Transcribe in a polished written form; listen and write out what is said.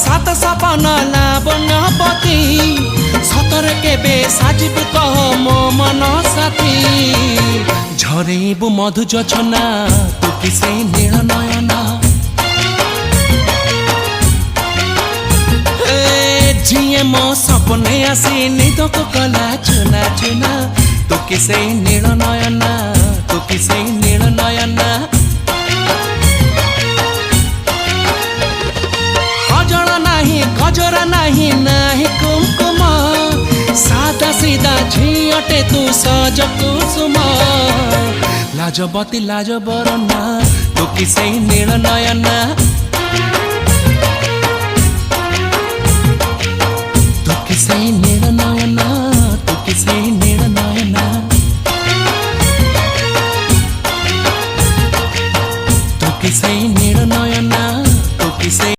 सात सपन लावण्यपति सतर केबे साजिबु कह मो मन साथी झरेबु मधु जोछना तू किसे नील नयना जिए मो सपने आसी निद को कला चुना चुना तू किसे नील नयना तू किसे नील नयना कजल नाही गजरा नाही नाही कुमकुम सादा सीधा झियटे तू सज कुसुम लाजबती लाज बरना तू किसे नील नयना